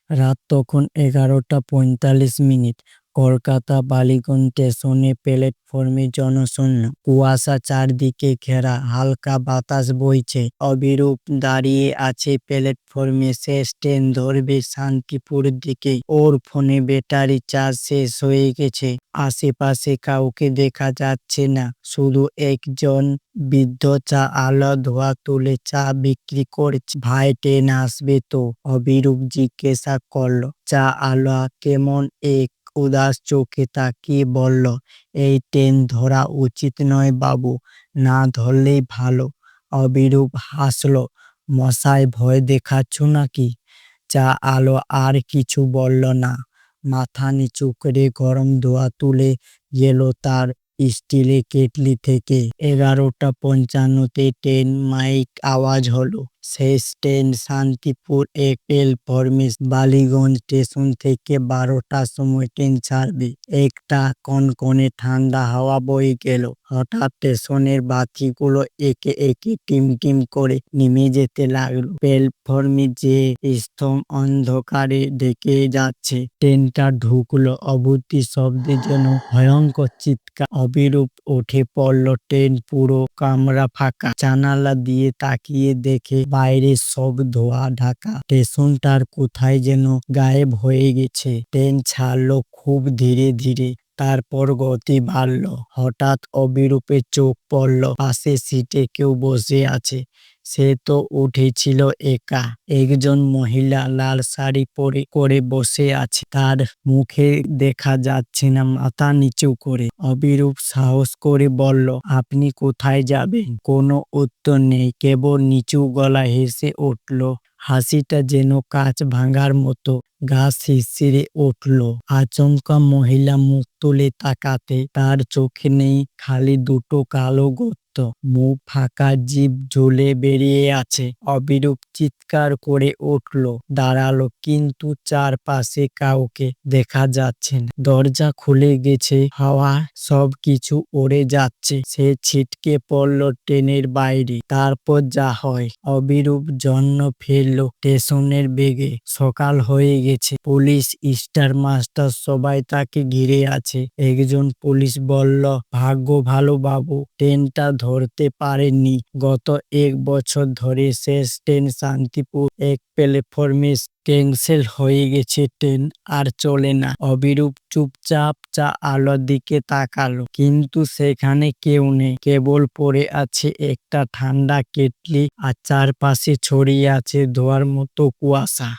রাত তখন 11:45। কলকাতা বালিগঞ্জ স্টেশনে প্ল্যাটফর্মে জনশূন্য। কুয়াশা চারদিকে ঘেরা, হালকা বাতাস বইছে। অবিরূপ দাঁড়িয়ে আছে প্ল্যাটফর্মে। শেষ ট্রেন ধরবে শান্তিপুরের দিকে। ওর ফোনে ব্যাটারি চার্জ শেষ হয়ে গেছে। আশেপাশে কাউকে দেখা যাচ্ছে না, শুধু একজন বৃদ্ধ চা আলো ধোয়া তুলে চা বিক্রি করছে। ভাই, ট্রেন আসবে তো? অবিরূপ জিজ্ঞাসা করল। চা আলো কেমন এক উদাস চোখে তাকিয়ে বলল, এই ট্রেন ধরা উচিত নয় বাবু, না ধরলেই ভালো। অবিরূপ হাসল। মশাই, ভয় দেখাচ্ছ নাকি? চা আলো আর কিছু বলল না। মাথা নিচু করে গরম ধোয়া তুলে গেল তার স্টিলের কেটলি থেকে। 11:55 ট্রেন মাইক আওয়াজ হলো। শেষ ট্রেন শান্তিপুর এক প্ল্যাটফর্মে। বালিগঞ্জ স্টেশন থেকে 12টার সময় ট্রেন ছাড়বে। একটা কনকনে ঠান্ডা হাওয়া বয়ে গেল। হঠাৎ স্টেশনের বাতিগুলো একে একে টিম টিম করে নেমে যেতে লাগলো। প্ল্যাটফর্মে যে স্তম্ভ অন্ধকারে ঢেকে যাচ্ছে। ট্রেনটা ঢুকলো। অভূত শব্দে যেন ভয়ঙ্কর চিৎকার। অবিরূপ উঠে পড়ল। ট্রেন পুরো কামরা ফাঁকা। জানালা দিয়ে তাকিয়ে দেখে বাইরে সব ধোঁয়া ঢাকা। স্টেশনটার কোথায় যেন গায়েব হয়ে গেছে। ট্রেন ছাড়লো খুব ধীরে ধীরে, তারপর গতি বাড়ল। হঠাৎ অবিরূপের চোখ পড়ল পাশের সিটে কেউ বসে আছে। সে তো উঠেছিল একা। একজন মহিলা লাল শাড়ি পরে করে বসে আছে। তার মুখে দেখা যাচ্ছে না, মাথা নিচু করে। অবিরূপ সাহস করে বলল, আপনি কোথায় যাবেন? কোনো উত্তর নেই, কেবল নিচু গলায় হেসে উঠল। হাসিটা যেন কাঁচ ভাঙার মতো। গা শিরশিরে উঠল। আচমকা মহিলা মুখ তুলে তাকাতে তার চোখে নেই, খালি দুটো কালো গর্ত। মুখ ফাঁকা, জিভ ঝুলে বেরিয়ে আছে। অবিরূপ চিৎকার করে উঠল, দাঁড়ালো, কিন্তু চারপাশে কাউকে দেখা যাচ্ছে না। দরজা খুলে গেছে, হাওয়া সবকিছু উড়ে যাচ্ছে। সে ছিটকে পড়ল ট্রেনের বাইরে। তারপর যা হয়। অবিরূপ জন্য ফেলল স্টেশনের বেগে। সকাল হয়ে গেছে। পুলিশ, স্টার মাস্টার সবাই তাকে ঘিরে আছে। একজন পুলিশ বলল, ভাগ্য ভালো বাবু, ট্রেনটা ধরতে পারেননি। গত 1 বছর ধরে শেষ ট্রেন শান্তিপুর এক প্ল্যাটফর্মে ক্যান্সেল হয়ে গেছে। ট্রেন আর চলে না। অবিরূপ চুপচাপ চা আলোর দিকে তাকালো, কিন্তু সেখানে কেউ নেই। কেবল পড়ে আছে একটা ঠান্ডা কেটলি, আর চারপাশে ছড়িয়ে আছে ধোঁয়ার মতো কুয়াশা।